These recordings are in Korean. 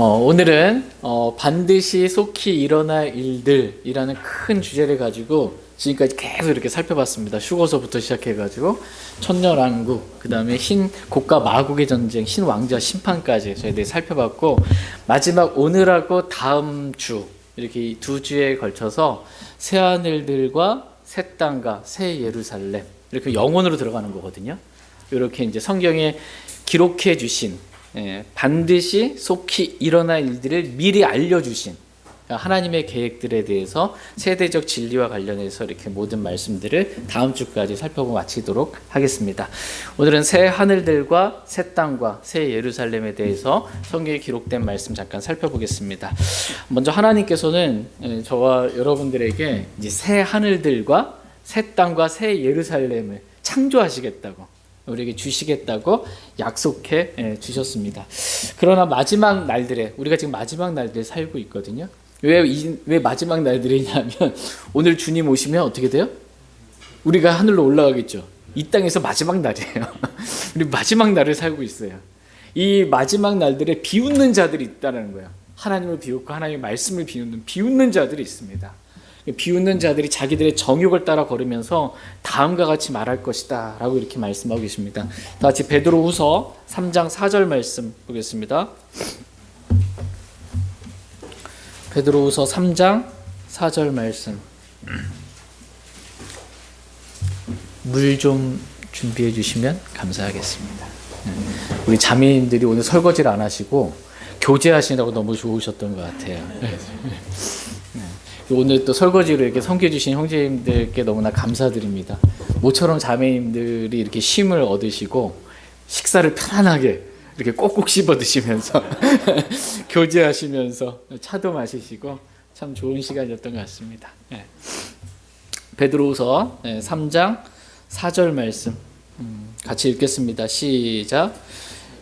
오늘은 반드시 속히 일어날 일들이라는 큰 주제를 가지고 지금까지 계속 이렇게 살펴봤습니다. 휴거서부터 시작해가지고 천년왕국, 그 다음에 흰 곡과 마곡의 전쟁, 흰 왕자 심판까지 저희들이 살펴봤고, 마지막 오늘하고 다음 주 이렇게 두 주에 걸쳐서 새 하늘들과 새 땅과 새 예루살렘, 이렇게 영혼으로 들어가는 거거든요. 이렇게 이제 성경에 기록해 주신, 반드시 속히 일어날 일들을 미리 알려주신 하나님의 계획들에 대해서 세대적 진리와 관련해서 이렇게 모든 말씀들을 다음 주까지 살펴보고 마치도록 하겠습니다. 오늘은 새 하늘들과 새 땅과 새 예루살렘에 대해서 성경에 기록된 말씀 잠깐 살펴보겠습니다. 먼저 하나님께서는 저와 여러분들에게 이제 새 하늘들과 새 땅과 새 예루살렘을 창조하시겠다고, 우리에게 주시겠다고 약속해 주셨습니다. 그러나 마지막 날들에, 우리가 지금 마지막 날들에 살고 있거든요. 왜 마지막 날들이냐면, 오늘 주님 오시면 어떻게 돼요? 우리가 하늘로 올라가겠죠. 이 땅에서 마지막 날이에요. 우리 마지막 날을 살고 있어요. 이 마지막 날들에 비웃는 자들이 있다는 거예요. 하나님을 비웃고 하나님의 말씀을 비웃는 자들이 있습니다. 비웃는 자들이 자기들의 정욕을 따라 걸으면서 다음과 같이 말할 것이다 라고 이렇게 말씀하고 계십니다. 다 같이 베드로후서 3장 4절 말씀 보겠습니다. 베드로후서 3장 4절 말씀. 물 좀 준비해 주시면 감사하겠습니다. 우리 자매님들이 오늘 설거지를 안 하시고 교제하시느라고 너무 좋으셨던 것 같아요. 오늘 또 설거지로 이렇게 섬겨주신 형제님들께 너무나 감사드립니다. 모처럼 자매님들이 이렇게 쉼을 얻으시고 식사를 편안하게 이렇게 꼭꼭 씹어 드시면서 교제하시면서 차도 마시시고 참 좋은 시간이었던 것 같습니다. 베드로후서 3장 4절 말씀 같이 읽겠습니다. 시작.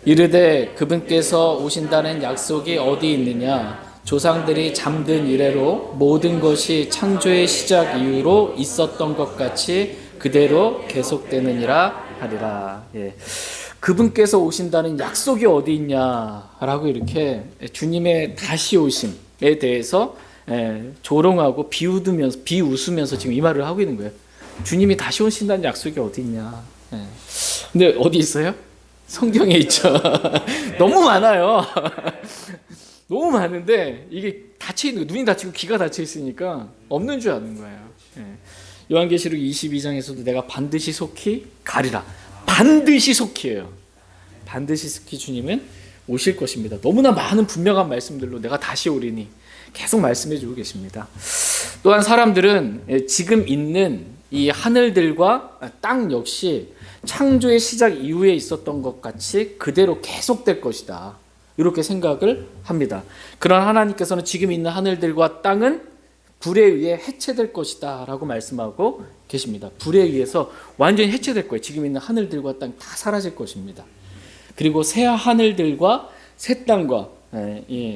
이르되 그분께서 오신다는 약속이 어디 있느냐? 조상들이 잠든 이래로 모든 것이 창조의 시작 이후로 있었던 것 같이 그대로 계속되느니라 하리라. 그분께서 오신다는 약속이 어디 있냐라고 이렇게 주님의 다시 오심에 대해서 조롱하고 비웃으면서 지금 이 말을 하고 있는 거예요. 주님이 다시 오신다는 약속이 어디 있냐. 근데 어디 있어요? 성경에 있죠. 너무 많아요. 너무 많은데 이게 닫혀있는, 눈이 닫히고 귀가 닫혀있으니까 없는 줄 아는 거예요. 요한계시록 22장에서도 내가 반드시 속히 가리라. 반드시 속히예요. 반드시 속히 주님은 오실 것입니다. 너무나 많은 분명한 말씀들로 내가 다시 오리니 계속 말씀해 주고 계십니다. 또한 사람들은 지금 있는 이 하늘들과 땅 역시 창조의 시작 이후에 있었던 것 같이 그대로 계속될 것이다, 이렇게 생각을 합니다. 그러나 하나님께서는 지금 있는 하늘들과 땅은 불에 의해 해체될 것이다 라고 말씀하고 계십니다. 불에 의해서 완전히 해체될 거예요. 지금 있는 하늘들과 땅 다 사라질 것입니다. 그리고 새 하늘들과 새 땅과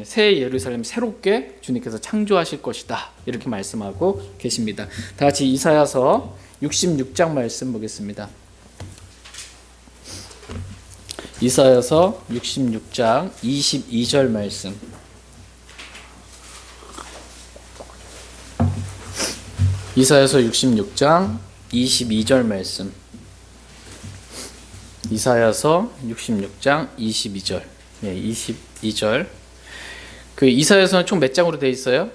새 예루살렘 새롭게 주님께서 창조하실 것이다, 이렇게 말씀하고 계십니다. 다 같이 이사야서 66장 말씀 보겠습니다. 이사야서 66장 22절 말씀. 이사야서 66장 22절 말씀. 이사야서 66장 22절. 22절. 그 이사야서는 총 몇 장으로 되어 있어요?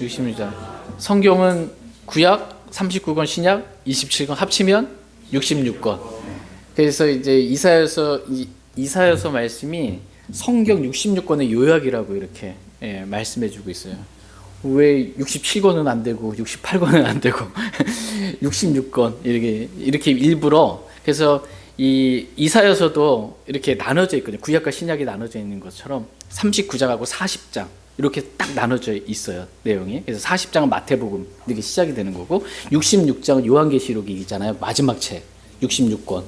66장. 성경은 구약 39권, 신약 27권 합치면 66권. 그래서 이제 이사야서 말씀이 성경 66권의 요약이라고 이렇게 말씀해주고 있어요. 왜 67권은 안 되고 68권은 안 되고 66권 이렇게 일부러. 그래서 이 이사야서도 이렇게 나눠져 있거든요. 구약과 신약이 나눠져 있는 것처럼 39장하고 40장 이렇게 딱 나눠져 있어요, 내용이. 그래서 40장은 마태복음 이렇게 시작이 되는 거고, 66장은 요한계시록이잖아요. 마지막 책 66권.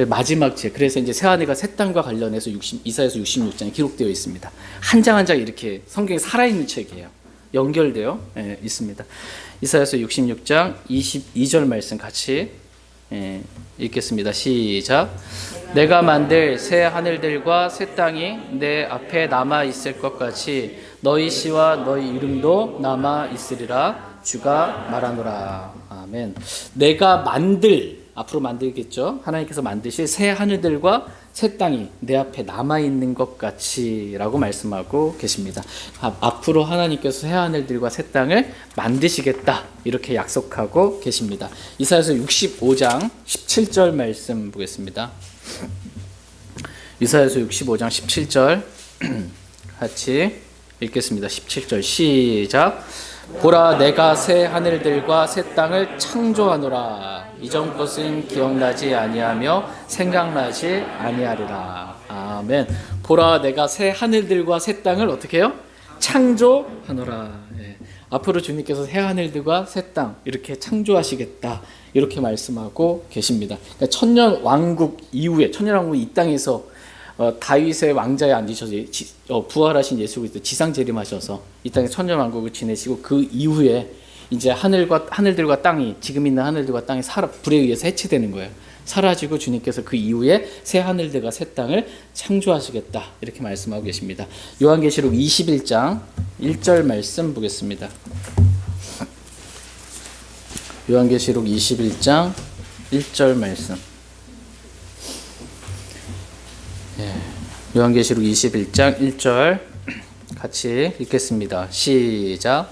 마지막 책. 그래서 이제 새하늘과 새 땅과 관련해서 이사야서 66장이 기록되어 있습니다. 한 장 한 장 이렇게 성경에 살아있는 책이에요. 연결되어 있습니다. 이사야서 66장 22절 말씀 같이 읽겠습니다. 시작. 내가 만들 새 하늘들과 새 땅이 내 앞에 남아 있을 것 같이 너희 시와 너희 이름도 남아 있으리라 주가 말하노라. 아멘. 내가 앞으로 만들겠죠. 하나님께서 만드실 새 하늘들과 새 땅이 내 앞에 남아있는 것 같이 라고 말씀하고 계십니다. 앞으로 하나님께서 새 하늘들과 새 땅을 만드시겠다 이렇게 약속하고 계십니다. 이사야서 65장 17절 말씀 보겠습니다. 이사야서 65장 17절 같이 읽겠습니다. 17절 시작. 보라, 내가 새 하늘들과 새 땅을 창조하노라. 이전 것은 기억나지 아니하며 생각나지 아니하리라. 아멘. 보라, 내가 새 하늘들과 새 땅을 어떻게 해요? 창조하노라. 앞으로 주님께서 새 하늘들과 새 땅 이렇게 창조하시겠다 이렇게 말씀하고 계십니다. 그러니까 천년 왕국 이후에, 천년 왕국 이 땅에서 다윗의 왕자에 앉으셔서 부활하신 예수 그리스도 지상 재림하셔서 이 땅에 천년 왕국을 지내시고 그 이후에 이제 하늘들과 땅이, 지금 있는 하늘들과 땅이 불에 의해서 해체되는 거예요. 사라지고 주님께서 그 이후에 새 하늘들과 새 땅을 창조하시겠다 이렇게 말씀하고 계십니다. 요한계시록 21장 1절 말씀 보겠습니다. 요한계시록 21장 1절 말씀. 요한계시록 21장 1절 같이 읽겠습니다. 시작.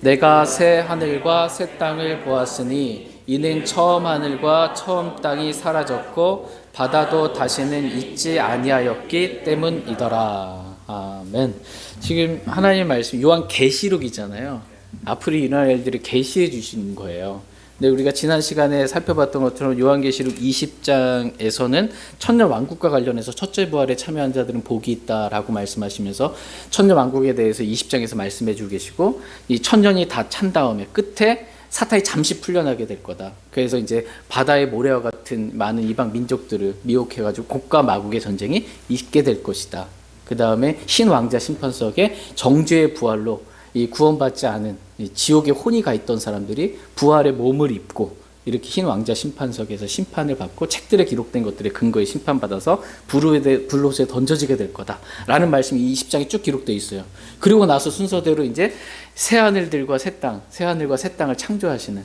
내가 새 하늘과 새 땅을 보았으니 이는 처음 하늘과 처음 땅이 사라졌고 바다도 다시는 있지 아니하였기 때문이더라. 아멘. 지금 하나님 말씀 요한계시록이잖아요. 앞으로 일어날 일들을 계시해 주신 거예요. 근데 우리가 지난 시간에 살펴봤던 것처럼 요한계시록 20장에서는 천년 왕국과 관련해서 첫째 부활에 참여한 자들은 복이 있다라고 말씀하시면서 천년 왕국에 대해서 20장에서 말씀해 주고 계시고 이 천년이 다 찬 다음에 끝에 사탄이 잠시 풀려나게 될 거다. 그래서 이제 바다의 모래와 같은 많은 이방 민족들을 미혹해가지고 곡과 마국의 전쟁이 있게 될 것이다. 그 다음에 신왕자 심판석에 정죄의 부활로 이 구원받지 않은 이 지옥의 혼이 가 있던 사람들이 부활의 몸을 입고 이렇게 흰 왕자 심판석에서 심판을 받고 책들에 기록된 것들의 근거에 심판받아서 불로에 던져지게 될 거다라는 말씀이 20장에 쭉 기록되어 있어요. 그리고 나서 순서대로 이제 새 하늘들과 새 땅, 새 하늘과 새 땅을 창조하시는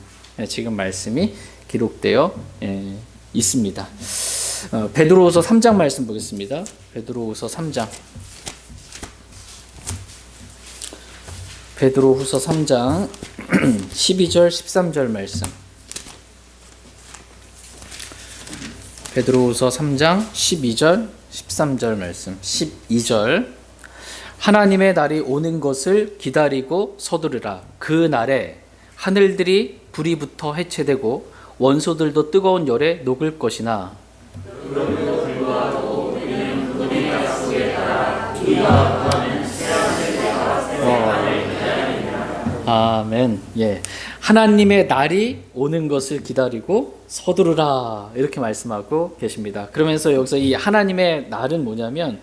지금 말씀이 기록되어 있습니다. 베드로후서 3장 말씀 보겠습니다. 베드로후서 3장. 베드로후서 3장 12절 13절 말씀. 베드로후서 3장 12절 13절 말씀. 12절 하나님의 날이 오는 것을 기다리고 서두르라. 그 날에 하늘들이 불이 붙어 해체되고 원소들도 뜨거운 열에 녹을 것이나 그럼에도 불구하고 우리는 그분의 약속에 따라 우리가 구하는 새 하늘과 아멘. 예. 하나님의 날이 오는 것을 기다리고 서두르라 이렇게 말씀하고 계십니다. 그러면서 여기서 이 하나님의 날은 뭐냐면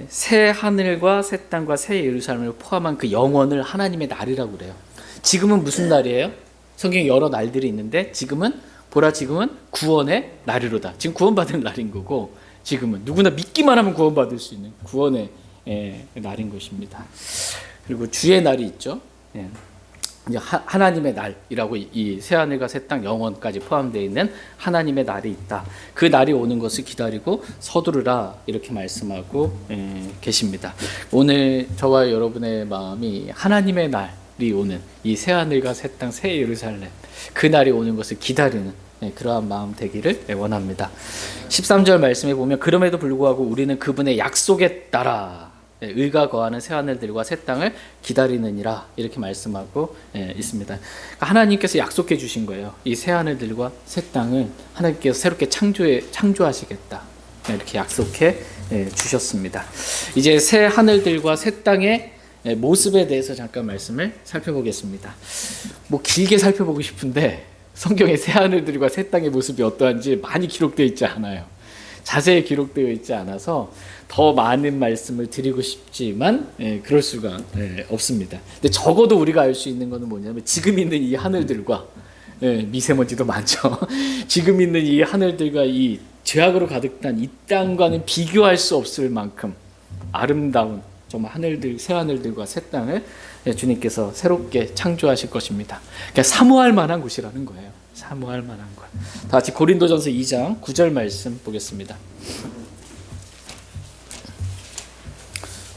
새 하늘과 새 땅과 새 예루살렘을 포함한 그 영원을 하나님의 날이라고 그래요. 지금은 무슨 날이에요? 성경에 여러 날들이 있는데 지금은 구원의 날이로다. 지금 구원받을 날인 거고 지금은 누구나 믿기만 하면 구원받을 수 있는 구원의 날인 것입니다. 그리고 주의 날이 있죠. 이제 하나님의 날이라고 이 새하늘과 새 땅 영원까지 포함되어 있는 하나님의 날이 있다. 그 날이 오는 것을 기다리고 서두르라 이렇게 말씀하고 계십니다. 오늘 저와 여러분의 마음이 하나님의 날이 오는 이 새하늘과 새 땅 새 예루살렘 그 날이 오는 것을 기다리는 그러한 마음 되기를 원합니다. 13절 말씀에 보면 그럼에도 불구하고 우리는 그분의 약속에 따라 의가 거하는 새 하늘들과 새 땅을 기다리느니라 이렇게 말씀하고 있습니다. 그러니까 하나님께서 약속해 주신 거예요. 이 새 하늘들과 새 땅을 하나님께서 새롭게 창조하시겠다 이렇게 약속해 주셨습니다. 이제 새 하늘들과 새 땅의 모습에 대해서 잠깐 말씀을 살펴보겠습니다. 뭐 길게 살펴보고 싶은데 성경의 새 하늘들과 새 땅의 모습이 어떠한지 많이 기록되어 있지 않아요. 자세히 기록되어 있지 않아서 더 많은 말씀을 드리고 싶지만 그럴 수가 없습니다. 근데 적어도 우리가 알 수 있는 것은 뭐냐면 지금 있는 이 하늘들과 예, 미세먼지도 많죠. 지금 있는 이 하늘들과 이 죄악으로 가득한 이 땅과는 비교할 수 없을 만큼 아름다운 정말 하늘들, 새 하늘들과 새 땅을 주님께서 새롭게 창조하실 것입니다. 그러니까 사모할 만한 곳이라는 거예요. 사모할 만한 곳. 다 같이 고린도전서 2장 9절 말씀 보겠습니다.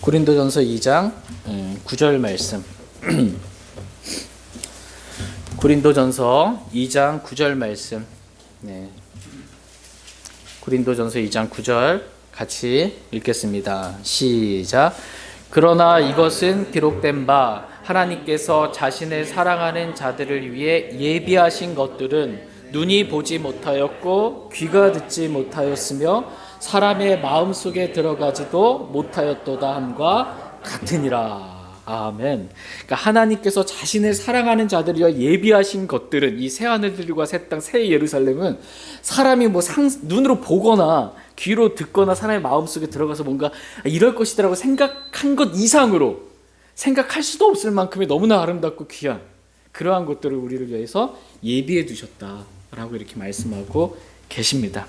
고린도전서 2장 9절 말씀. 고린도전서 2장 9절 말씀. 네. 고린도전서 2장 9절 같이 읽겠습니다. 시작. 그러나 이것은 기록된 바 하나님께서 자신을 사랑하는 자들을 위해 예비하신 것들은 눈이 보지 못하였고 귀가 듣지 못하였으며 사람의 마음속에 들어가지도 못하였도다 함과 같으니라. 아멘. 그러니까 하나님께서 자신을 사랑하는 자들을 위해 예비하신 것들은 이 새 하늘들과 새 땅, 새 예루살렘은 사람이 뭐 눈으로 보거나 귀로 듣거나 사람의 마음속에 들어가서 뭔가 이럴 것이라고 생각한 것 이상으로 생각할 수도 없을 만큼의 너무나 아름답고 귀한 그러한 것들을 우리를 위해서 예비해 두셨다라고 이렇게 말씀하고 계십니다.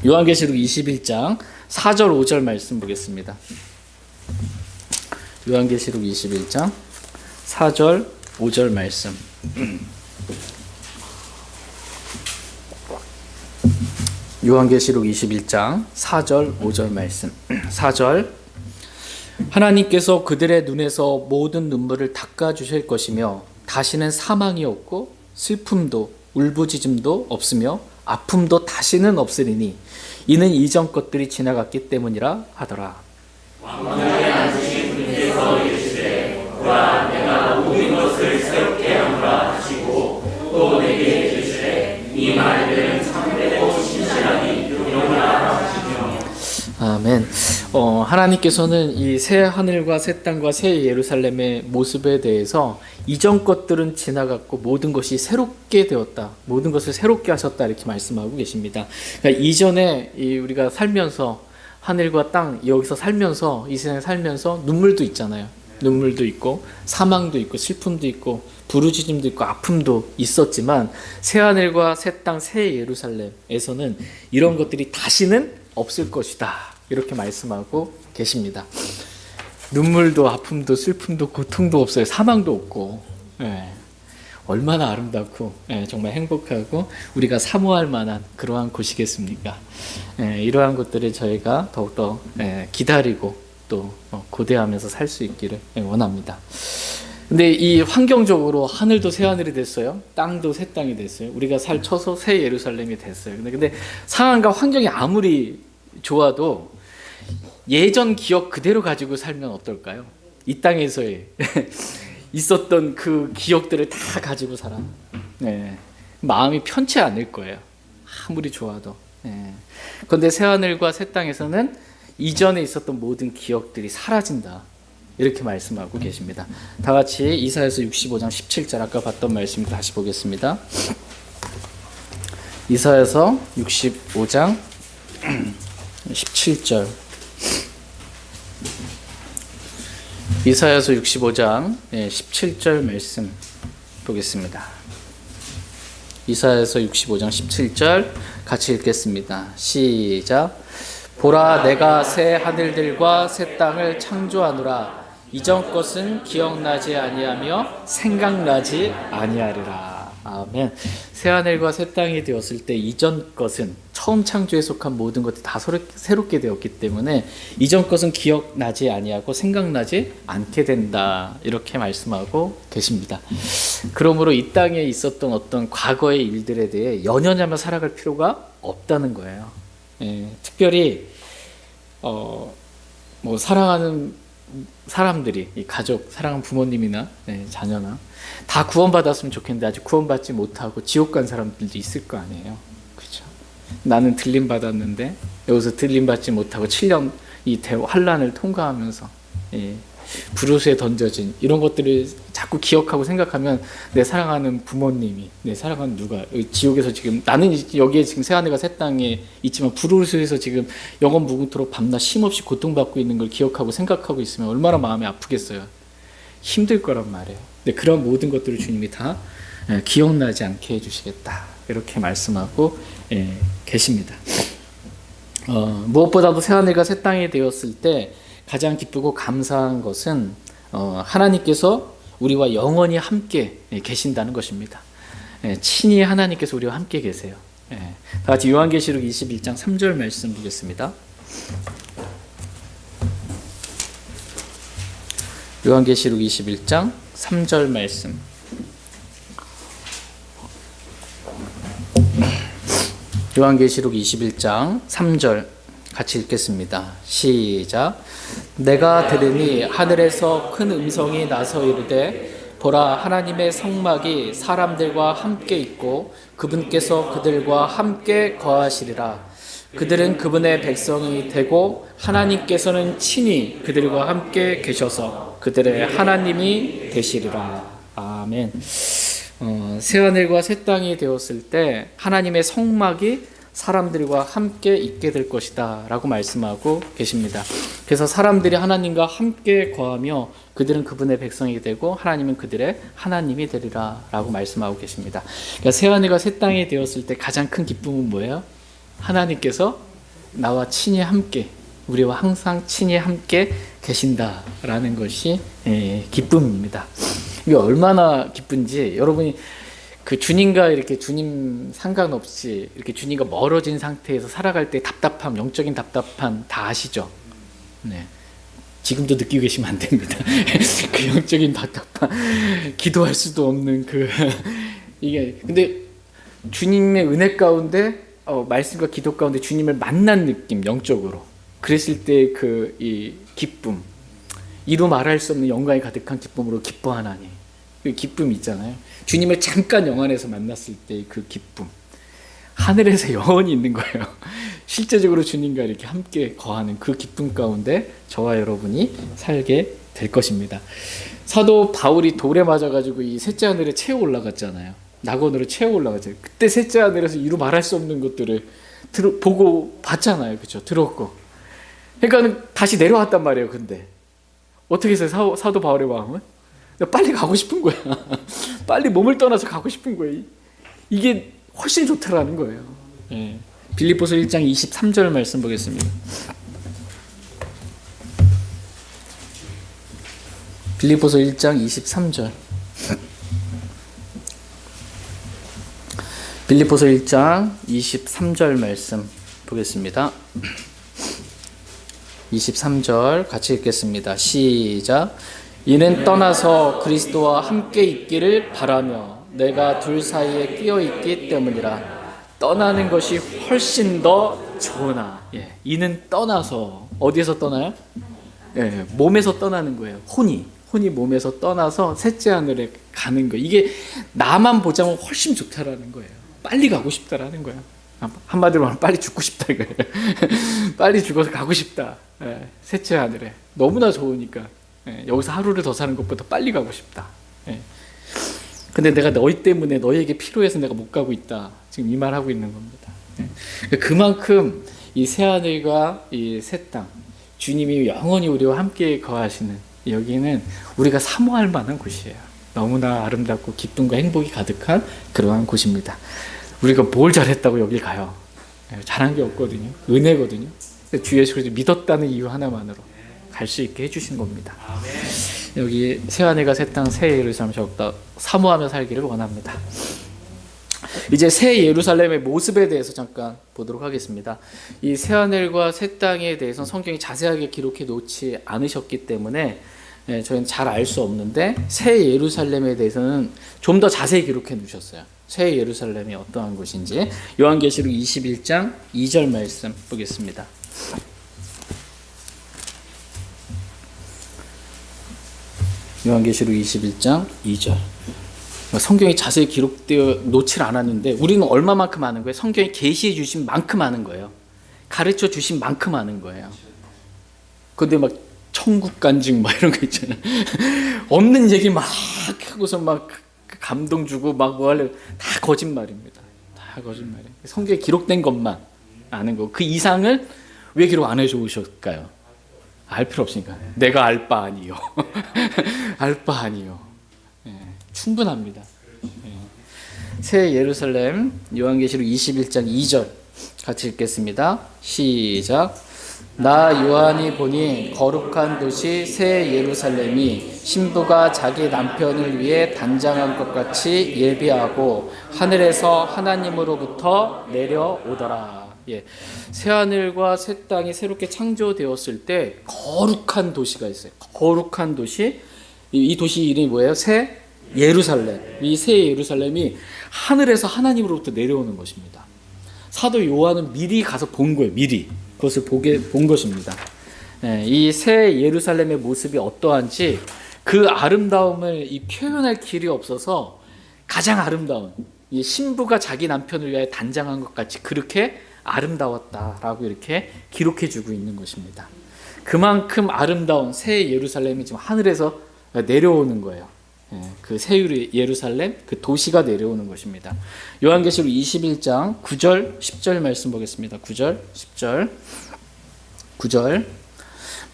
요한계시록 21장 4절 5절 말씀 보겠습니다. 요한계시록 21장 4절 5절 말씀. 요한계시록 21장 4절 5절 말씀. 4절. 하나님께서 그들의 눈에서 모든 눈물을 닦아 주실 것이며 다시는 사망이 없고 슬픔도 울부짖음도 없으며 아픔도 다시는 없으리니 이는 이전 것들이 지나갔기 때문이라 하더라. 왕좌에 앉으신 분께서 이르시되 보라 내가 모든 것을 새롭게 하노라 하시고 또 내게 이르시되 이 말들은 참되고 신실하니 이로라 하시며. 아멘. 하나님께서는 이 새 하늘과 새 땅과 새 예루살렘의 모습에 대해서 이전 것들은 지나갔고 모든 것이 새롭게 되었다. 모든 것을 새롭게 하셨다 이렇게 말씀하고 계십니다. 그러니까 이전에 우리가 살면서 하늘과 땅 여기서 살면서 이 세상에 살면서 눈물도 있잖아요. 눈물도 있고 사망도 있고 슬픔도 있고 부르짖음도 있고 아픔도 있었지만 새 하늘과 새 땅 새 예루살렘에서는 이런 것들이 다시는 없을 것이다 이렇게 말씀하고 계십니다. 눈물도 아픔도 슬픔도 고통도 없어요. 사망도 없고 얼마나 아름답고 정말 행복하고 우리가 사모할 만한 그러한 곳이겠습니까? 이러한 것들을 저희가 더욱더 기다리고 또 고대하면서 살 수 있기를 원합니다. 근데 이 환경적으로 하늘도 새 하늘이 됐어요. 땅도 새 땅이 됐어요. 우리가 살 쳐서 새 예루살렘이 됐어요. 근데 상황과 환경이 아무리 좋아도 예전 기억 그대로 가지고 살면 어떨까요? 이 땅에서의 있었던 그 기억들을 다 가지고 살아. 마음이 편치 않을 거예요. 아무리 좋아도. 그런데 새하늘과 새 땅에서는 이전에 있었던 모든 기억들이 사라진다. 이렇게 말씀하고 계십니다. 다 같이 이사야서 65장 17절 아까 봤던 말씀 다시 보겠습니다. 이사야서 65장 17절. 이사야서 65장 17절 말씀 보겠습니다. 이사야서 65장 17절 같이 읽겠습니다. 시작. 보라 내가 새 하늘들과 새 땅을 창조하노라. 이전 것은 기억나지 아니하며 생각나지 아니하리라. 아멘. 새 하늘과 새 땅이 되었을 때 이전 것은 처음 창조에 속한 모든 것이 다 새롭게 되었기 때문에 이전 것은 기억나지 아니하고 생각나지 않게 된다. 이렇게 말씀하고 계십니다. 그러므로 이 땅에 있었던 어떤 과거의 일들에 대해 연연하며 살아갈 필요가 없다는 거예요. 특별히 뭐 사랑하는 사람들이 이 가족, 사랑하는 부모님이나 자녀나 다 구원받았으면 좋겠는데 아직 구원받지 못하고 지옥 간 사람들도 있을 거 아니에요. 그렇죠? 나는 들림 받았는데 여기서 들림 받지 못하고 7년 이 환란을 통과하면서 불우수에 던져진 이런 것들을 자꾸 기억하고 생각하면 내 사랑하는 부모님이 내 사랑하는 누가 지옥에서 지금 나는 여기에 지금 새하늘과 새 땅에 있지만 불우수에서 지금 영원 무궁토록 밤낮 쉼없이 고통받고 있는 걸 기억하고 생각하고 있으면 얼마나 마음이 아프겠어요. 힘들 거란 말이에요. 근데 그런 모든 것들을 주님이 다 기억나지 않게 해주시겠다. 이렇게 말씀하고 계십니다. 무엇보다도 새하늘과 새 땅이 되었을 때 가장 기쁘고 감사한 것은 하나님께서 우리와 영원히 함께 계신다는 것입니다. 친히 하나님께서 우리와 함께 계세요. 다 같이 요한계시록 21장 3절 말씀 보겠습니다. 요한계시록 21장 3절 말씀. 요한계시록 21장 3절 같이 읽겠습니다. 시작. 내가 들으니 하늘에서 큰 음성이 나서 이르되 보라, 하나님의 성막이 사람들과 함께 있고 그분께서 그들과 함께 거하시리라. 그들은 그분의 백성이 되고 하나님께서는 친히 그들과 함께 계셔서 그들의 하나님이 되시리라. 아멘. 새하늘과 새 땅이 되었을 때 하나님의 성막이 사람들과 함께 있게 될 것이다 라고 말씀하고 계십니다. 그래서 사람들이 하나님과 함께 거하며 그들은 그분의 백성이 되고 하나님은 그들의 하나님이 되리라 라고 말씀하고 계십니다. 그러니까 새하늘과 새 땅이 되었을 때 가장 큰 기쁨은 뭐예요? 하나님께서 나와 친히 함께, 우리와 항상 친히 함께 계신다라는 것이 기쁨입니다. 이게 얼마나 기쁜지 여러분이 그 주님과 이렇게 주님 상관없이 이렇게 주님과 멀어진 상태에서 살아갈 때 답답함, 영적인 답답함 다 아시죠? 네. 지금도 느끼고 계시면 안 됩니다. 그 영적인 답답함, 기도할 수도 없는 이게 근데 주님의 은혜 가운데 말씀과 기도 가운데 주님을 만난 느낌, 영적으로 그랬을 때 이 기쁨, 이루 말할 수 없는 영광이 가득한 기쁨으로 기뻐하나니 그 기쁨 있잖아요. 주님을 잠깐 영안에서 만났을 때 그 기쁨, 하늘에서 영원히 있는 거예요. 실제적으로 주님과 이렇게 함께 거하는 그 기쁨 가운데 저와 여러분이 살게 될 것입니다. 사도 바울이 돌에 맞아가지고 이 셋째 하늘에 채워 올라갔잖아요. 낙원으로 채워 올라갔잖아요. 그때 셋째 하늘에서 이루 말할 수 없는 것들을 보고 봤잖아요. 그렇죠? 들었고. 그러니까 다시 내려왔단 말이에요. 근데 어떻게 했어요? 사도 바울의 마음은? 빨리 가고 싶은 거야. 빨리 몸을 떠나서 가고 싶은 거예요. 이게 훨씬 좋다라는 거예요. 빌립보서 1장 23절 말씀 보겠습니다. 빌립보서 1장 23절. 빌립보서 1장 23절 말씀 보겠습니다. 23절 같이 읽겠습니다. 시작. 이는 떠나서 그리스도와 함께 있기를 바라며 내가 둘 사이에 끼어 있기 때문이라. 떠나는 것이 훨씬 더 좋으나. 이는 떠나서 어디에서 떠나요? 몸에서 떠나는 거예요. 혼이 몸에서 떠나서 셋째 하늘에 가는 거예요. 이게 나만 보자면 훨씬 좋다라는 거예요. 빨리 가고 싶다라는 거예요. 한마디로 말하면 빨리 죽고 싶다 이거예요. 빨리 죽어서 가고 싶다. 셋째 하늘에 너무나 좋으니까 여기서 하루를 더 사는 것보다 빨리 가고 싶다. 근데 내가 너희 때문에 너희에게 필요해서 내가 못 가고 있다. 지금 이 말 하고 있는 겁니다. 그만큼 이 새하늘과 이 새 땅, 주님이 영원히 우리와 함께 거하시는 여기는 우리가 사모할 만한 곳이에요. 너무나 아름답고 기쁨과 행복이 가득한 그러한 곳입니다. 우리가 뭘 잘했다고 여길 가요? 잘한 게 없거든요. 은혜거든요. 주 예수 그리스도 믿었다는 이유 하나만으로 갈 수 있게 해주신 겁니다. 여기 새하늘과 새 땅, 새 예루살렘 적다 사모하며 살기를 원합니다. 이제 새 예루살렘의 모습에 대해서 잠깐 보도록 하겠습니다. 이 새하늘과 새 땅에 대해서 성경이 자세하게 기록해 놓지 않으셨기 때문에 저희는 잘 알 수 없는데 새 예루살렘에 대해서는 좀 더 자세히 기록해 놓으셨어요. 새 예루살렘이 어떠한 곳인지 요한계시록 21장 2절 말씀 보겠습니다. 요한계시록 21장 2절. 성경이 자세히 기록되어 놓질 않았는데 우리는 얼마만큼 아는 거예요? 성경이 계시해 주신 만큼 아는 거예요. 가르쳐 주신 만큼 아는 거예요. 근데 막 천국 간증 막 이런 거 있잖아요. 없는 얘기 막 하고서 막 감동 주고 막 뭐 하려고 다 거짓말입니다. 다 거짓말이에요. 성경에 기록된 것만 아는 거. 그 이상을 왜 기록 안 해주셨을까요? 알 필요 없으니까. 내가 알 바 아니요. 알 바 아니요. 충분합니다. 새 예루살렘 요한계시록 21장 2절 같이 읽겠습니다. 시작. 나 요한이 보니 거룩한 도시 새 예루살렘이 신부가 자기 남편을 위해 단장한 것 같이 예비하고 하늘에서 하나님으로부터 내려오더라. 예, 새 하늘과 새 땅이 새롭게 창조되었을 때 거룩한 도시가 있어요. 거룩한 도시. 이 도시 이름이 뭐예요? 새 예루살렘. 이 새 예루살렘이 하늘에서 하나님으로부터 내려오는 것입니다. 사도 요한은 미리 가서 본 거예요. 미리 그것을 본 것입니다. 이 새 예루살렘의 모습이 어떠한지 그 아름다움을 표현할 길이 없어서 가장 아름다운 이 신부가 자기 남편을 위하여 단장한 것 같이 그렇게 아름다웠다라고 이렇게 기록해주고 있는 것입니다. 그만큼 아름다운 새 예루살렘이 지금 하늘에서 내려오는 거예요. 그 새 예루살렘, 그 도시가 내려오는 것입니다. 요한계시록 21장 9절, 10절 말씀 보겠습니다. 9절, 10절. 9절.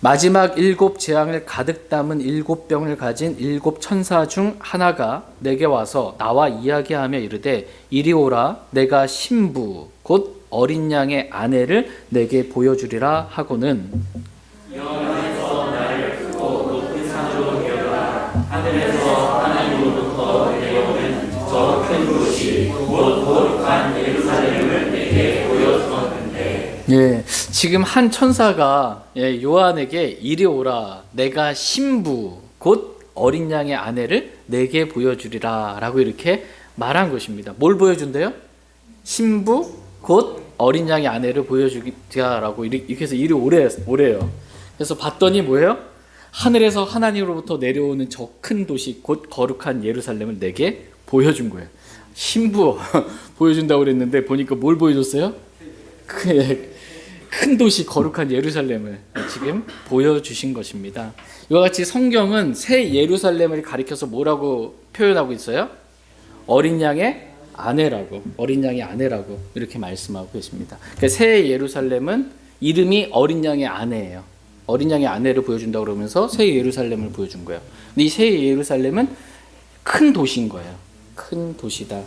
마지막 7 재앙을 가득 담은 7 병을 가진 7 천사 중 하나가 내게 와서 나와 이야기하며 이르되 이리 오라 내가 신부 곧 어린 양의 아내를 내게 보여주리라 하고는 영원에서 나를 크고 높은 산으로 데려다 하늘에서 하나님으로부터 내려오는 저 큰 도시 곧 거룩한 예루살렘을 내게 보여주었는데 예, 지금 한 천사가 요한에게 이리 오라 내가 신부 곧 어린 양의 아내를 내게 보여주리라 라고 이렇게 말한 것입니다. 뭘 보여준대요? 신부 곧 어린 양의 아내를 보여주자라고 이렇게 해서 이리 오래요. 그래서 봤더니 뭐예요? 하늘에서 하나님으로부터 내려오는 저 큰 도시 곧 거룩한 예루살렘을 내게 보여준 거예요. 신부 보여준다고 그랬는데 보니까 뭘 보여줬어요? 큰 도시 거룩한 예루살렘을 지금 보여주신 것입니다. 이와 같이 성경은 새 예루살렘을 가리켜서 뭐라고 표현하고 있어요? 어린 양의 아내라고 이렇게 말씀하고 계십니다. 그러니까 새 예루살렘은 이름이 어린 양의 아내예요. 어린 양의 아내를 보여준다고 그러면서 새 예루살렘을 보여준 거예요. 근데 이 새 예루살렘은 큰 도시인 거예요. 큰 도시다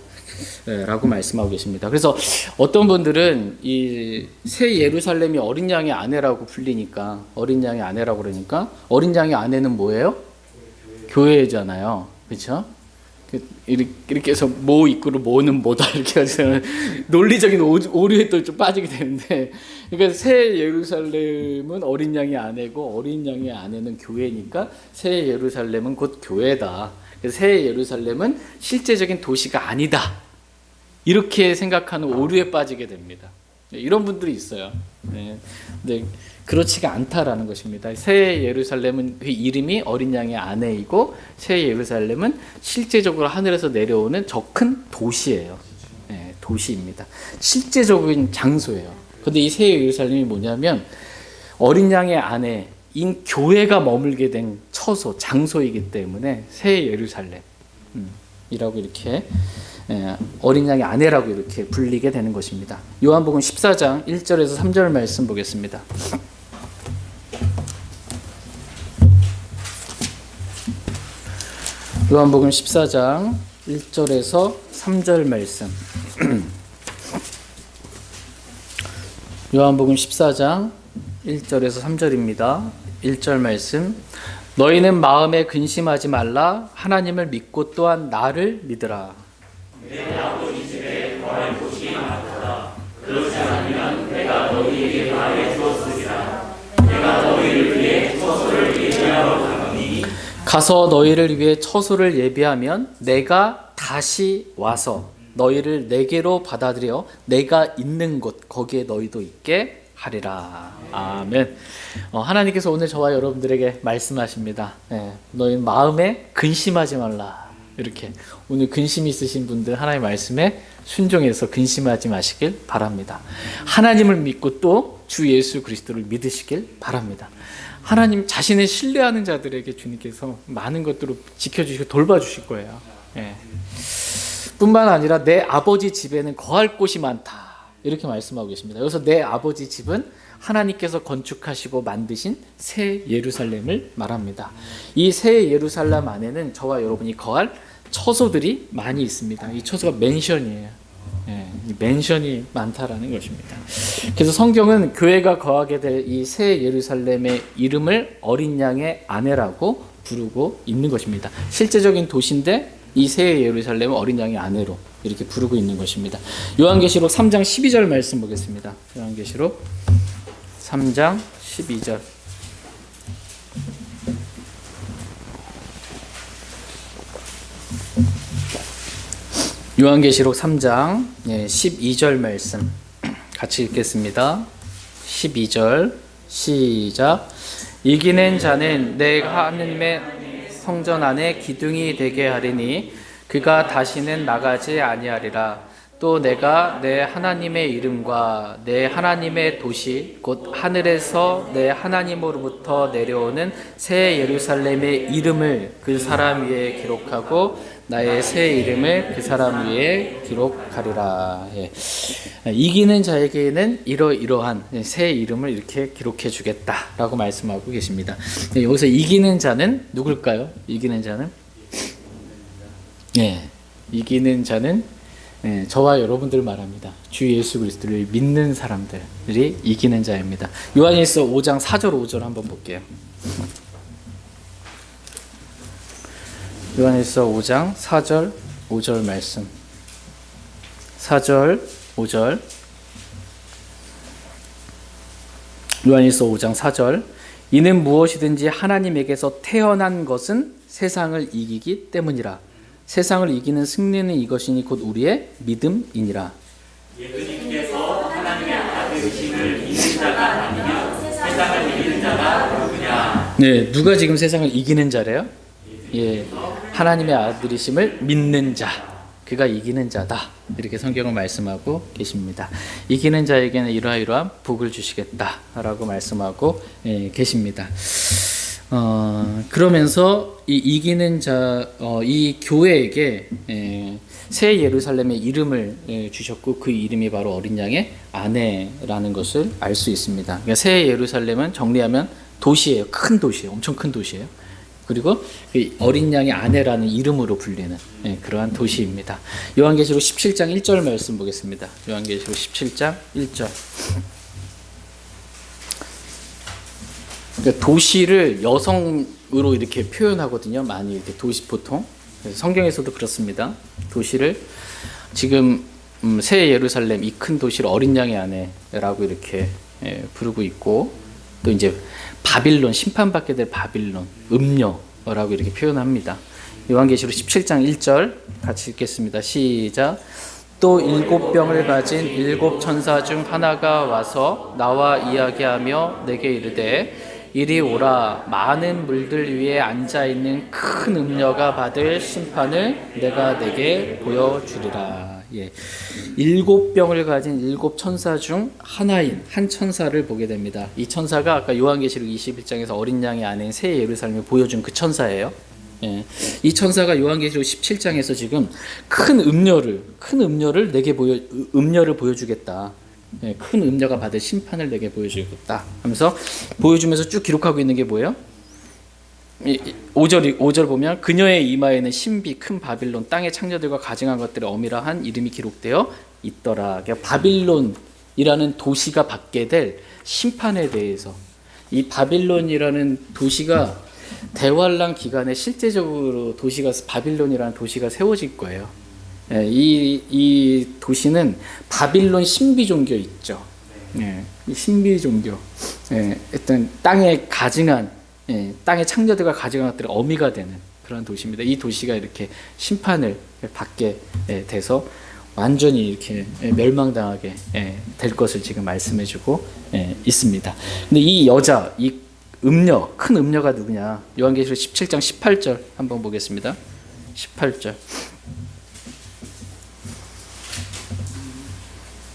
라고 말씀하고 계십니다. 그래서 어떤 분들은 이 새 예루살렘이 어린 양의 아내라고 불리니까 어린 양의 아내라고 그러니까 어린 양의 아내는 뭐예요? 교회잖아요. 그렇죠? 이렇게 해서 모 이끌어 모는 뭐다 이렇게 해서 논리적인 오류에 또 좀 빠지게 되는데 그러니까 새 예루살렘은 어린 양의 아내고 어린 양의 아내는 교회니까 새 예루살렘은 곧 교회다. 그래서 새 예루살렘은 실제적인 도시가 아니다. 이렇게 생각하는 오류에 빠지게 됩니다. 이런 분들이 있어요. 근데 그렇지가 않다라는 것입니다. 새 예루살렘은 그 이름이 어린 양의 아내이고 새 예루살렘은 실제적으로 하늘에서 내려오는 저 큰 도시예요. 도시입니다. 실제적인 장소예요. 그런데 이 새 예루살렘이 뭐냐면 어린 양의 아내인 교회가 머물게 된 처소, 장소이기 때문에 새 예루살렘이라고 이렇게 어린 양의 아내라고 이렇게 불리게 되는 것입니다. 요한복음 14장 1절에서 3절 말씀 보겠습니다. 요한복음 14장 1절에서 3절 말씀. 요한복음 14장 1절에서 3절입니다. 1절 말씀. 너희는 마음에 근심하지 말라. 하나님을 믿고 또한 나를 믿으라. 내 아버지 집에 거할 곳이 많도다. 그렇지 않으면 내가 너희에게 말해 주었으리라. 내가 너희를 위해 처소를 예비하러 가노니 가서 너희를 위해 처소를 예비하면 내가 다시 와서 너희를 내게로 받아들여 내가 있는 곳 거기에 너희도 있게 하리라. 아멘. 하나님께서 오늘 저와 여러분들에게 말씀하십니다. 너희는 마음에 근심하지 말라. 이렇게 오늘 근심 있으신 분들 하나님의 말씀에 순종해서 근심하지 마시길 바랍니다. 하나님을 믿고 또 주 예수 그리스도를 믿으시길 바랍니다. 하나님 자신을 신뢰하는 자들에게 주님께서 많은 것들을 지켜주시고 돌봐주실 거예요. 뿐만 아니라 내 아버지 집에는 거할 곳이 많다. 이렇게 말씀하고 계십니다. 여기서 내 아버지 집은 하나님께서 건축하시고 만드신 새 예루살렘을 말합니다. 이 새 예루살렘 안에는 저와 여러분이 거할 처소들이 많이 있습니다. 이 처소가 맨션이에요. 예, 이 맨션이 많다라는 것입니다. 그래서 성경은 교회가 거하게 될 이 새 예루살렘의 이름을 어린 양의 아내라고 부르고 있는 것입니다. 실제적인 도시인데 이 새 예루살렘은 어린 양의 아내로 이렇게 부르고 있는 것입니다. 요한계시록 3장 12절 말씀 보겠습니다. 요한계시록 3장 12절. 요한계시록 3장 12절 말씀 같이 읽겠습니다. 12절 시작. 이기는 자는 내 하나님의 성전 안에 기둥이 되게 하리니 그가 다시는 나가지 아니하리라. 또 내가 내 하나님의 이름과 내 하나님의 도시 곧 하늘에서 내 하나님으로부터 내려오는 새 예루살렘의 이름을 그 사람 위에 기록하고 나의 새 이름을 그 사람 위에 기록하리라. 예. 이기는 자에게는 이러이러한 새 이름을 이렇게 기록해 주겠다라고 말씀하고 계십니다. 여기서 이기는 자는 누굴까요? 이기는 자는 이기는 자는 저와 여러분들 말합니다. 주 예수 그리스도를 믿는 사람들이 이기는 자입니다. 요한일서 5장 4절 5절 한번 볼게요. 요한일서 5장 4절 5절 말씀. 4절 5절. 요한일서 5장 4절. 이는 무엇이든지 하나님에게서 태어난 것은 세상을 이기기 때문이라. 세상을 이기는 승리는 이것이니 곧 우리의 믿음이니라. 예수님께서 하나님의 아들이심을 믿는 자가 아니냐? 세상을 이기는 자가 누구냐? 네, 누가 지금 세상을 이기는 자래요? 예, 하나님의 아들이심을 믿는 자, 그가 이기는 자다. 이렇게 성경을 말씀하고 계십니다. 이기는 자에게는 이러이러한 복을 주시겠다라고 말씀하고 계십니다. 그러면서 이 이기는 자, 이 교회에게 새 예루살렘의 이름을 주셨고 그 이름이 바로 어린 양의 아내라는 것을 알 수 있습니다. 그러니까 새 예루살렘은 정리하면 도시예요. 큰 도시예요. 엄청 큰 도시예요. 그리고 그 어린 양의 아내라는 이름으로 불리는 그러한 도시입니다. 요한계시록 17장 1절 말씀 보겠습니다. 요한계시록 17장 1절. 그러니까 도시를 여성으로 이렇게 표현하거든요. 많이 이렇게 도시 보통 성경에서도 그렇습니다. 도시를 지금 새 예루살렘 이 큰 도시를 어린 양의 아내라고 이렇게 부르고 있고 또 이제 바빌론 심판받게 될 바빌론 음녀라고 이렇게 표현합니다. 요한계시록 17장 1절 같이 읽겠습니다. 시작. 또 7병을 가진 7 천사 중 하나가 와서 나와 이야기하며 내게 이르되 이리 오라. 많은 물들 위에 앉아있는 큰 음녀가 받을 심판을 내가 내게 보여주리라. 7병을 가진 7 천사 중 하나인 한 천사를 보게 됩니다. 이 천사가 아까 요한계시록 21장에서 어린 양의 아내인 새 예루살렘을 보여준 그 천사예요. 이 천사가 요한계시록 17장에서 지금 큰 음녀를 내게 음녀를 보여주겠다. 큰 음녀가 받을 심판을 내게 보여주겠다 하면서 보여주면서 쭉 기록하고 있는 게 뭐예요? 5절 보면 그녀의 이마에는 신비 큰 바빌론 땅의 창녀들과 가증한 것들의 어미라한 이름이 기록되어 있더라. 그러니까 바빌론이라는 도시가 받게 될 심판에 대해서 이 바빌론이라는 도시가 대환란 기간에 실제적으로 바빌론이라는 도시가 세워질 거예요. 이 도시는 바빌론 신비 종교 있죠. 이 신비 종교. 일단 땅에 가증한 땅의 창녀들과 가증한 것들의 어미가 되는 그런 도시입니다. 이 도시가 이렇게 심판을 받게 돼서 완전히 이렇게 멸망당하게 될 것을 지금 말씀해주고 있습니다. 근데 이 여자, 이 음녀, 큰 음녀가 누구냐? 요한계시록 17장 18절 한번 보겠습니다. 18절.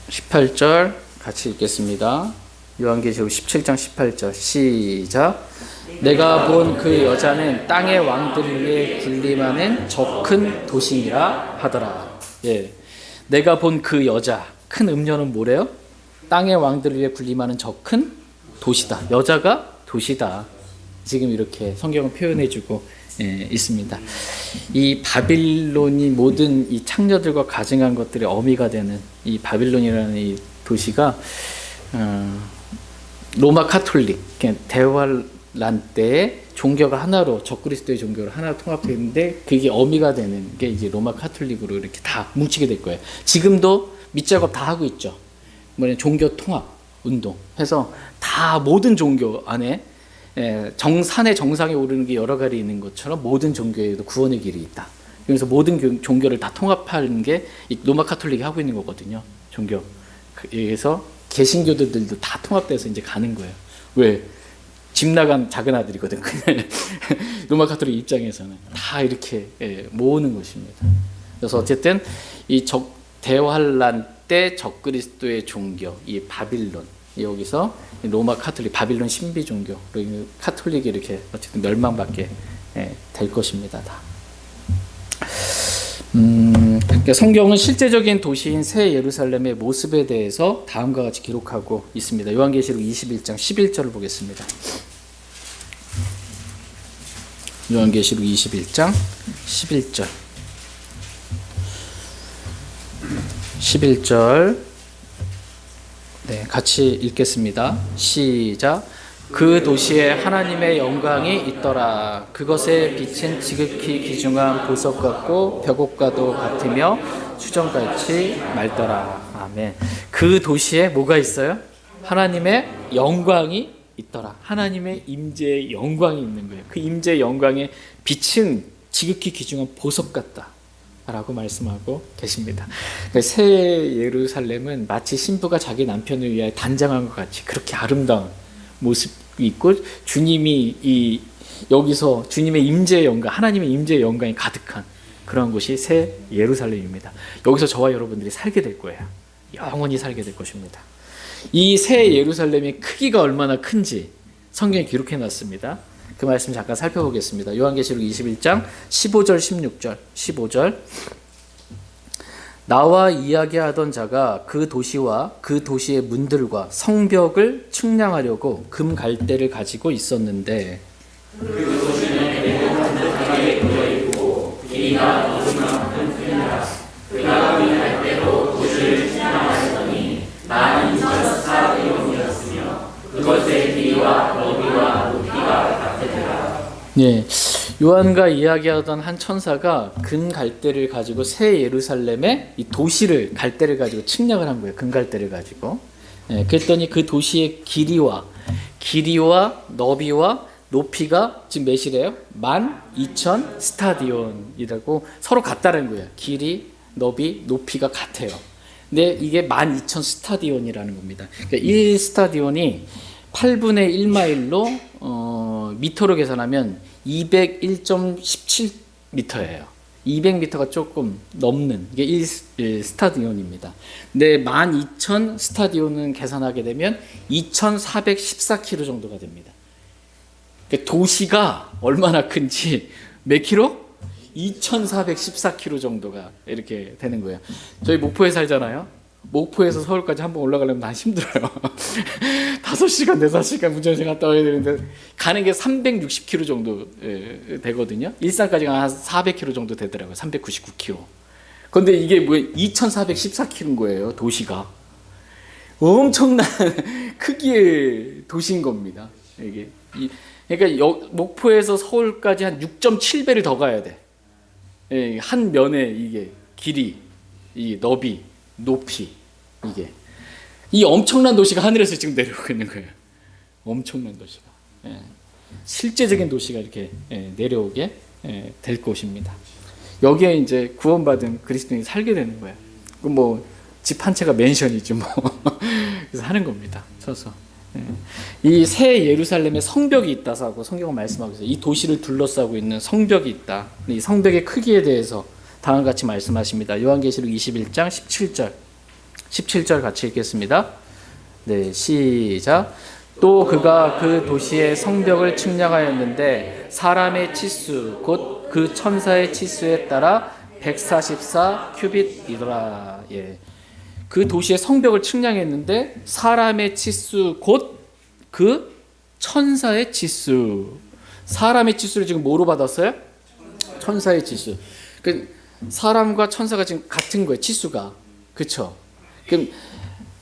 18절 같이 읽겠습니다. 요한계시록 17장 18절 시작. 내가 본 그 여자는 땅의 왕들 위에 군림하는 저 큰 도시니라 하더라. 내가 본 그 여자, 큰 음녀는 뭐래요? 땅의 왕들 위에 군림하는 저 큰 도시다. 여자가 도시다. 지금 이렇게 성경은 표현해주고 있습니다. 이 바빌론이 모든 이 창녀들과 가증한 것들의 어미가 되는 이 바빌론이라는 이 도시가 로마 카톨릭 대환란 때에 종교가 하나로 적그리스도의 종교로 하나 통합되는데 그게 어미가 되는 게 이제 로마 카톨릭으로 이렇게 다 뭉치게 될 거예요. 지금도 밑작업 다 하고 있죠. 뭐냐 종교 통합 운동 해서 다 모든 종교 안에 산의 정상에 오르는 게 여러 가지 있는 것처럼 모든 종교에도 구원의 길이 있다. 그래서 모든 종교를 다 통합하는 게 로마 카톨릭이 하고 있는 거거든요. 종교. 그래서 개신교들도 다 통합돼서 이제 가는 거예요. 왜? 집 나간 작은 아들이거든. 그냥 로마 카톨릭 입장에서는 다 이렇게 모으는 것입니다. 그래서 어쨌든 이 대환란 때 적그리스도의 종교, 이 바빌론 여기서 로마 카톨릭, 바빌론 신비 종교, 카톨릭이 이렇게 어쨌든 멸망받게 될 것입니다. 다. 그러니까 성경은 실제적인 도시인 새 예루살렘의 모습에 대해서 다음과 같이 기록하고 있습니다. 요한계시록 21장 11절을 보겠습니다. 요한계시록 21장 11절 11절 같이 읽겠습니다. 시작. 그 도시에 하나님의 영광이 있더라. 그것의 빛은 지극히 귀중한 보석 같고 벽옥과도 같으며 수정같이 맑더라. 아멘. 그 도시에 뭐가 있어요? 하나님의 영광이 있더라. 하나님의 임재의 영광이 있는 거예요. 그 임재의 영광의 빛은 지극히 귀중한 보석 같다 라고 말씀하고 계십니다. 새 예루살렘은 마치 신부가 자기 남편을 위하여 단장한 것 같이 그렇게 아름다운 모습이 있고 주님이 여기서 주님의 임재의 영광, 하나님의 임재의 영광이 가득한 그런 곳이 새 예루살렘입니다. 여기서 저와 여러분들이 살게 될 거예요. 영원히 살게 될 것입니다. 이 새 예루살렘의 크기가 얼마나 큰지 성경에 기록해 놨습니다. 그 말씀 잠깐 살펴보겠습니다. 요한계시록 21장 15절 16절 15절 나와 이야기하던 자가 그 도시와 그 도시의 문들과 성벽을 측량하려고 금 갈대를 가지고 있었는데 그 도시는 매우 반듯하게 되어있고 길이가 너무나큰 크니라. 그가 그 갈대로 도시를 측량하였더니 12,000스타디온이었으며 그것의 길이와 너비와 높이가 같으니라. 네, 요한과 이야기하던 한 천사가 금 갈대를 가지고 새 예루살렘의 이 도시를 갈대를 가지고 측량을 한 거예요. 금 갈대를 가지고. 그랬더니 그 도시의 길이와 너비와 높이가 지금 몇이래요? 12,000 스타디온이라고 서로 같다는 거예요. 길이, 너비, 높이가 같아요. 근데 이게 12,000 스타디온이라는 겁니다. 그러니까 1 스타디온이 8분의 1마일로 미터로 계산하면 201.17m예요. 200m가 조금 넘는 게 1 스타디온입니다. 근데 12,000 스타디온은 계산하게 되면 2,414km 정도가 됩니다. 그러니까 도시가 얼마나 큰지 몇 킬로? 2,414km 정도가 이렇게 되는 거예요. 저희 목포에 살잖아요. 목포에서 서울까지 한번 올라가려면 난 힘들어요. 5시간, 4시간 운전해서 갔다 와야 되는데 가는 게 360km 정도 되거든요. 일산까지가 한 400km 정도 되더라고요. 399km. 그런데 이게 뭐 2,414km인 거예요. 도시가. 엄청난 크기의 도시인 겁니다. 이게 그러니까 목포에서 서울까지 한 6.7배를 더 가야 돼. 한 면에 이게 길이, 이 너비, 높이 이 엄청난 도시가 하늘에서 지금 내려오고 있는 거예요. 엄청난 도시가 실제적인 도시가 이렇게 내려오게 될 것입니다. 여기에 이제 구원받은 그리스도인이 살게 되는 거예요. 뭐 집 한 채가 맨션이죠 뭐. 그래서 하는 겁니다. 서서 이 새 예루살렘에 성벽이 있다고 성경은 말씀하고 있어요. 이 도시를 둘러싸고 있는 성벽이 있다. 이 성벽의 크기에 대해서 다음과 같이 말씀하십니다. 요한계시록 21장 17절 같이 읽겠습니다. 네, 시작. 또 그가 그 도시의 성벽을 측량하였는데 사람의 치수 곧 그 천사의 치수에 따라 144 큐빗이더라. 예. 그 도시의 성벽을 측량했는데 사람의 치수 곧 그 천사의 치수 사람의 치수를 지금 뭐로 받았어요? 천사의 치수. 그 사람과 천사가 지금 같은 거예요. 치수가. 그렇죠? 그럼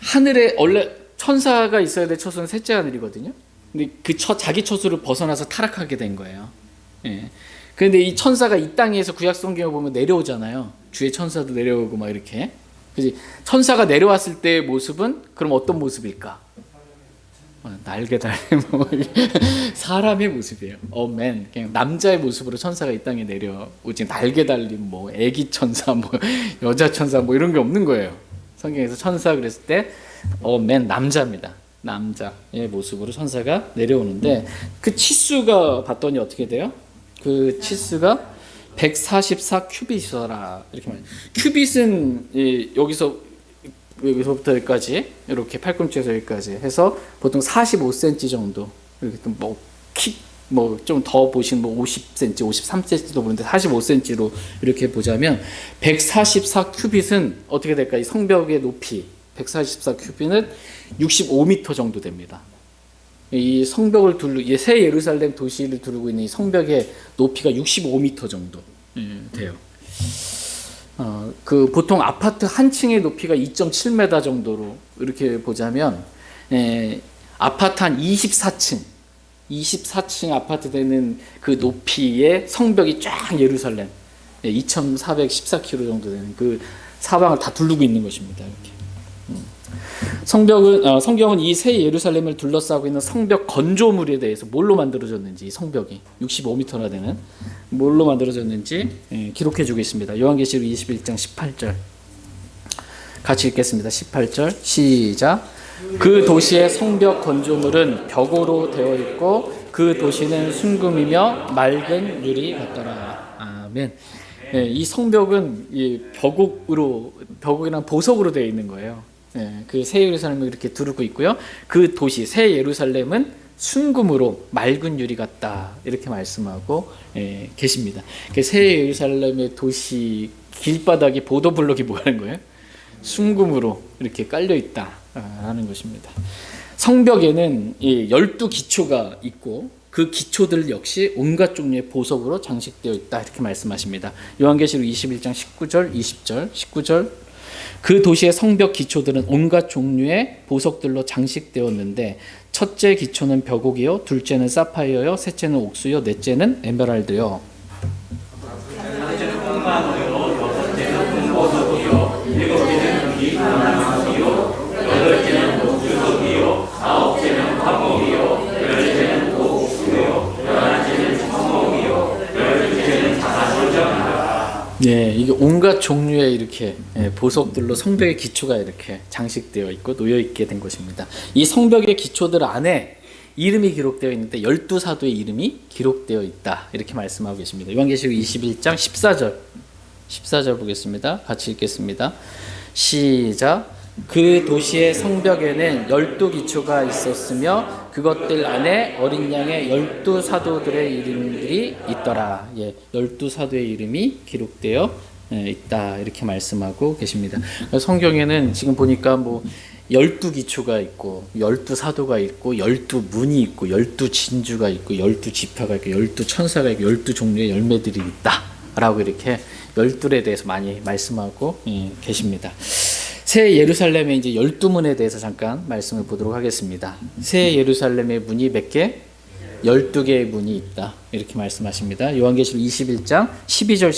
하늘에 원래 천사가 있어야 될 처소는 셋째 하늘이거든요. 근데 그 자기 처소를 벗어나서 타락하게 된 거예요. 예. 그런데 이 천사가 이 땅에서 구약 성경을 보면 내려오잖아요. 주의 천사도 내려오고 막 이렇게. 그지? 천사가 내려왔을 때의 모습은 그럼 어떤 모습일까? 날개 달린 뭐 사람의 모습이에요. 어맨 그냥 남자의 모습으로 천사가 이 땅에 내려오지 날개 달린 뭐 애기 천사 뭐 여자 천사 뭐 이런 게 없는 거예요. 성경에서 천사 그랬을 때 어맨 남자입니다. 남자의 모습으로 천사가 내려오는데 그 치수가 봤더니 어떻게 돼요? 그 치수가 144 큐빗이더라 이렇게 말해요. 큐빗은 여기서부터 여기까지 이렇게 팔꿈치에서 여기까지 해서 보통 45cm 정도 이렇게 뭐 좀 더 보시면 뭐 50cm, 53cm도 보는데 45cm로 이렇게 보자면 144 큐빗은 어떻게 될까? 이 성벽의 높이 144 큐빗은 65m 정도 됩니다. 이 성벽을 새 예루살렘 도시를 두르고 있는 이 성벽의 높이가 65m 정도 돼요. 그 보통 아파트 한 층의 높이가 2.7m 정도로 이렇게 보자면 아파트 한 24층 아파트 되는 그 높이의 성벽이 쫙 예루살렘 2,414km 정도 되는 그 사방을 다 두르고 있는 것입니다. 이렇게. 성경은 이 새 예루살렘을 둘러싸고 있는 성벽 건조물에 대해서 뭘로 만들어졌는지, 이 성벽이 65m나 되는 뭘로 만들어졌는지 기록해주고 있습니다. 요한계시록 21장 18절 같이 읽겠습니다. 18절 시작. 그 도시의 성벽 건조물은 벽으로 되어 있고 그 도시는 순금이며 맑은 유리 같더라. 아멘. 이 성벽은 벽이랑 보석으로 되어 있는 거예요. 그 새 예루살렘을 이렇게 두르고 있고요. 그 도시 새 예루살렘은 순금으로 맑은 유리 같다 이렇게 말씀하고 계십니다. 새 예루살렘의 도시 길바닥에 보도블록이 뭐하는 거예요? 순금으로 이렇게 깔려 있다라는 것입니다. 성벽에는 12기초가 있고 그 기초들 역시 온갖 종류의 보석으로 장식되어 있다 이렇게 말씀하십니다. 요한계시록 21장 19절 20절 19절 그 도시의 성벽 기초들은 온갖 종류의 보석들로 장식되었는데 첫째 기초는 벽옥이요 둘째는 사파이어요 셋째는 옥수요 넷째는 에메랄드요. 네, 이게 온갖 종류의 이렇게 보석들로 성벽의 기초가 이렇게 장식되어 있고 놓여 있게 된 것입니다. 이 성벽의 기초들 안에 이름이 기록되어 있는데 12사도의 이름이 기록되어 있다 이렇게 말씀하고 계십니다. 요한계시록 21장 14절 보겠습니다. 같이 읽겠습니다. 시작. 그 도시의 성벽에는 12기초가 있었으며 그것들 안에 어린 양의 12사도들의 이름들이 있더라. 12사도의 이름이 기록되어 있다 이렇게 말씀하고 계십니다. 성경에는 지금 보니까 뭐 12기초가 있고 12사도가 있고 12문이 있고 12진주가 있고 12지파가 있고 12천사가 있고 12종류의 열매들이 있다 라고 이렇게 12에 대해서 많이 말씀하고 계십니다. 새 예루살렘의 이제 12문에 대해서 잠깐 말씀을 보도록 하겠습니다. 새 예루살렘의 문이 몇 개? 12개의 문이 있다. 이렇게 말씀하십니다. 요한계시록 21장 12절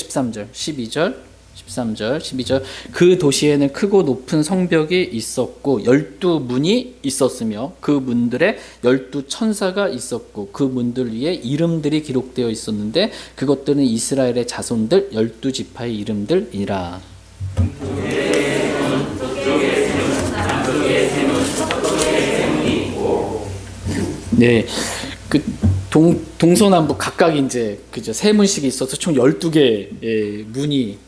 13절 12절 그 도시에는 크고 높은 성벽이 있었고 12문이 있었으며 그 문들에 12천사가 있었고 그 문들 위에 이름들이 기록되어 있었는데 그것들은 이스라엘의 자손들 12지파의 이름들이라. 네, 그 동서남북 각각 이제 그죠 세 문씩이 있어서 총 12개의 문이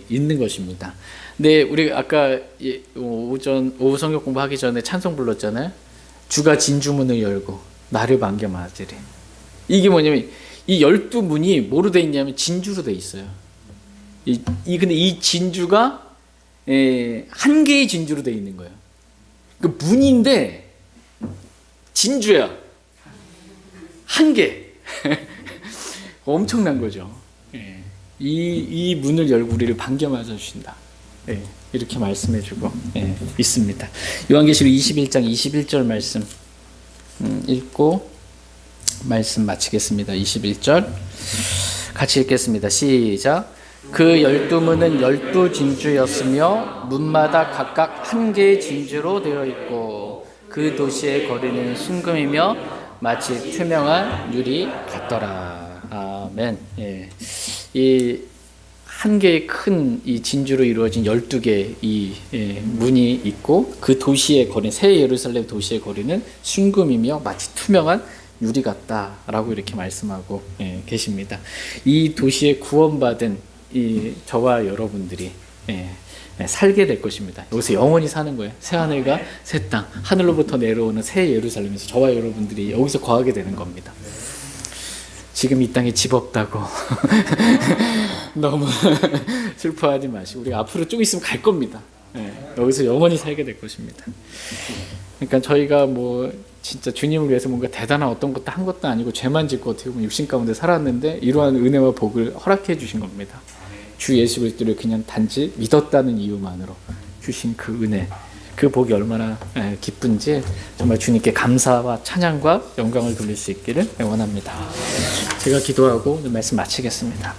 있는 것입니다. 근데 우리 아까 오후 성경 공부하기 전에 찬송 불렀잖아요. 주가 진주문을 열고 나를 반겨 맞으리. 이게 뭐냐면 이 12문이 뭐로 돼 있냐면 진주로 돼 있어요. 근데 이 진주가 한 개의 진주로 돼 있는 거예요. 그 문인데 진주야. 한 개. 엄청난 거죠. 예. 이 문을 열고 우리를 반겨맞아 주신다. 예. 이렇게 말씀해주고 예. 있습니다. 요한계시록 21장 21절 말씀 읽고 말씀 마치겠습니다. 21절 같이 읽겠습니다. 시작. 그 12문은 12진주였으며 문마다 각각 한 개의 진주로 되어 있고 그 도시의 거리는 순금이며 마치 투명한 유리 같더라. 아멘. 예. 이 한 개의 큰 이 진주로 이루어진 12개의 이 문이 있고 그 도시의 거리, 새 예루살렘 도시의 거리는 순금이며 마치 투명한 유리 같다라고 이렇게 말씀하고 계십니다. 이 도시에 구원받은 이 저와 여러분들이 살게 될 것입니다. 여기서 영원히 사는 거예요. 새 하늘과 새 땅, 하늘로부터 내려오는 새 예루살렘에서 저와 여러분들이 여기서 거하게 되는 겁니다. 지금 이 땅에 집 없다고 너무 슬퍼하지 마시고 우리 앞으로 좀 있으면 갈 겁니다. 여기서 영원히 살게 될 것입니다. 그러니까 저희가 뭐 진짜 주님을 위해서 뭔가 대단한 어떤 것도 한 것도 아니고 죄만 짓고 어떻게 보면 육신 가운데 살았는데 이러한 은혜와 복을 허락해 주신 겁니다. 주 예수 그리스도를 그냥 단지 믿었다는 이유만으로 주신 그 은혜, 그 복이 얼마나 기쁜지 정말 주님께 감사와 찬양과 영광을 돌릴 수 있기를 원합니다. 제가 기도하고 말씀 마치겠습니다.